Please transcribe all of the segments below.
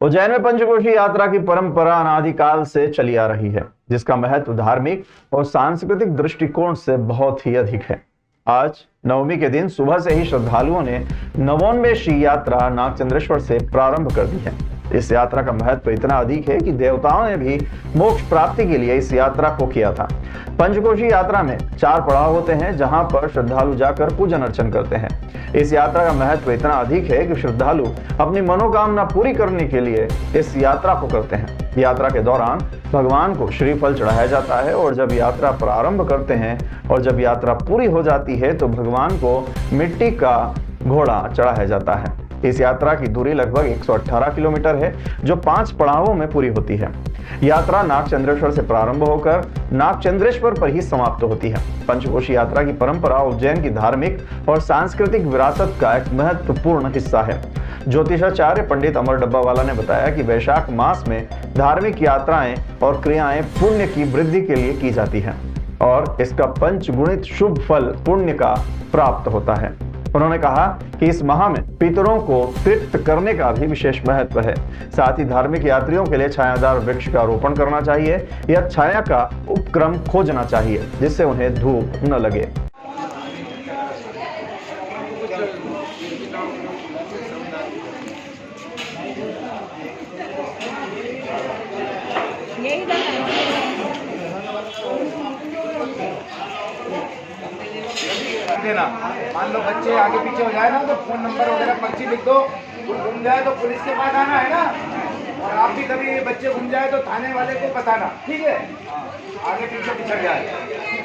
उज्जैन में पंचकोशी यात्रा की परंपरा अनादिकाल से चली आ रही है, जिसका महत्व धार्मिक और सांस्कृतिक दृष्टिकोण से बहुत ही अधिक है। आज नवमी के दिन सुबह से ही श्रद्धालुओं ने नवोन्मेषी यात्रा नागचंद्रेश्वर से प्रारंभ कर दी है। इस यात्रा का महत्व इतना अधिक है कि देवताओं ने भी मोक्ष प्राप्ति के लिए इस यात्रा को किया था। पंचकोशी यात्रा में 4 पड़ाव होते हैं, जहां पर श्रद्धालु जाकर पूजन अर्चन करते हैं। इस यात्रा का महत्व इतना अधिक है कि श्रद्धालु अपनी मनोकामना पूरी करने के लिए इस यात्रा को करते हैं। यात्रा के दौरान भगवान को श्रीफल चढ़ाया जाता है और जब यात्रा प्रारंभ करते हैं और जब यात्रा पूरी हो जाती है तो भगवान को मिट्टी का घोड़ा चढ़ाया जाता है। इस यात्रा की दूरी लगभग 118 किलोमीटर है, जो 5 पड़ावों में पूरी होती है। यात्रा नागचंद्रेश्वर से प्रारंभ होकर नागचंद्रेश्वर पर ही समाप्त होती है। पंचकोशी यात्रा की परंपरा उज्जैन की धार्मिक और सांस्कृतिक विरासत का एक महत्वपूर्ण हिस्सा है। ज्योतिषाचार्य पंडित अमर डब्बावाला ने बताया कि वैशाख मास में धार्मिक यात्राएं और क्रियाएं पुण्य की वृद्धि के लिए की जाती हैं और इसका पंचगुणित शुभ फल पुण्य का प्राप्त होता है। उन्होंने कहा कि इस माह में पितरों को तृप्त करने का भी विशेष महत्व है। साथ ही धार्मिक यात्रियों के लिए छायादार वृक्ष का रोपण करना चाहिए या छाया का उपक्रम खोजना चाहिए, जिससे उन्हें धूप न लगे। देना, मान लो बच्चे आगे पीछे हो जाए ना तो फोन नंबर वगैरह पर्ची लिख दो, घूम जाए तो पुलिस के पास आना है ना, और आप भी कभी बच्चे घूम जाए तो थाने वाले को बताना, ठीक है। आगे पीछे पिछड़ जाए,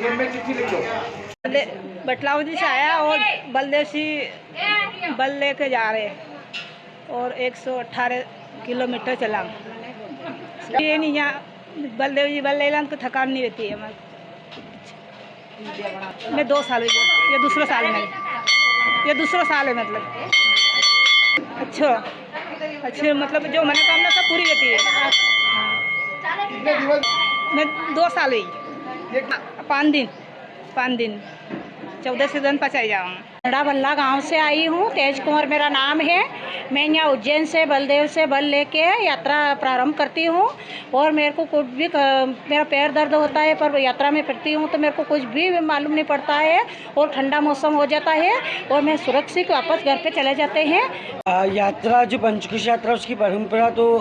जेब में चिट्ठी लिख दो। बटलाव जी से आया और बलदेव सिंह बल लेके जा रहे और 118 किलोमीटर चला। ये नहीं, यहाँ बलदेव जी बल ले तो थकान नहीं रहती है। मैं 2 साल हुई, ये दूसरा साल है, ये दूसरा साल है। मतलब अच्छा मतलब जो मनोकामना सब पूरी रहती है। मैं 2 साल हुई, 5 दिन 14 दिन पचाई जाऊँ। बल्ला गांव से आई हूँ, तेज कुंवर मेरा नाम है। मैं यहाँ उज्जैन से बलदेव से बल लेके यात्रा प्रारंभ करती हूँ और मेरे को कुछ भी मेरा पैर दर्द होता है, पर यात्रा में पड़ती हूँ तो मेरे को कुछ भी मालूम नहीं पड़ता है और ठंडा मौसम हो जाता है और मैं सुरक्षित वापस घर पे चले जाते हैं। यात्रा जो पंचकोशी यात्रा उसकी परंपरा तो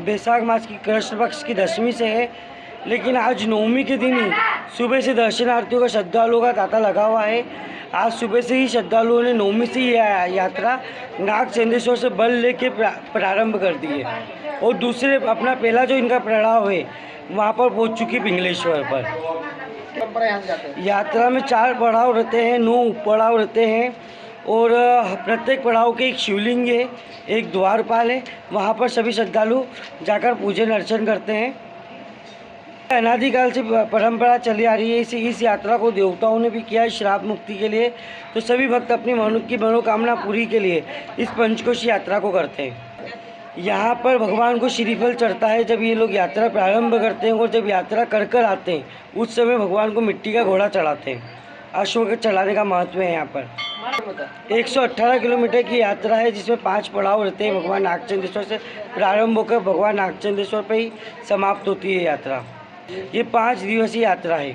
बैसाख मास की कृष्ण पक्ष की 10वीं से है, लेकिन आज नवमी के दिन ही सुबह से दर्शनार्थियों का श्रद्धालुओं का तांता लगा हुआ है। आज सुबह से ही श्रद्धालुओं ने नवमी से ही यात्रा नागचंद्रेश्वर से बल लेके प्रारंभ कर दी है और दूसरे अपना पहला जो इनका पड़ाव है वहाँ पर पहुँच चुकी पिंगलेश्वर पर। यात्रा में 4 पड़ाव रहते हैं, 9 पड़ाव रहते हैं और प्रत्येक पड़ाव के एक शिवलिंग है, एक द्वारपाल है। वहाँ पर सभी श्रद्धालु जाकर पूजन अर्चन करते हैं। अनादिकाल से परंपरा चली आ रही है। इस यात्रा को देवताओं ने भी किया है श्राप मुक्ति के लिए, तो सभी भक्त अपनी मनोकामना पूरी के लिए इस पंचकोशी यात्रा को करते हैं। यहाँ पर भगवान को श्रीफल चढ़ता है जब ये लोग यात्रा प्रारंभ करते हैं, और जब यात्रा कर आते हैं उस समय भगवान को मिट्टी का घोड़ा चढ़ाते हैं। अश्व चढ़ाने का महत्व है। यहाँ पर 118 किलोमीटर की यात्रा है, जिसमें 5 पड़ाव रहते हैं। भगवान नागचंद्रेश्वर से प्रारंभ होकर भगवान नागचंद्रेश्वर पर ही समाप्त होती है यात्रा। ये 5 दिवसीय यात्रा है।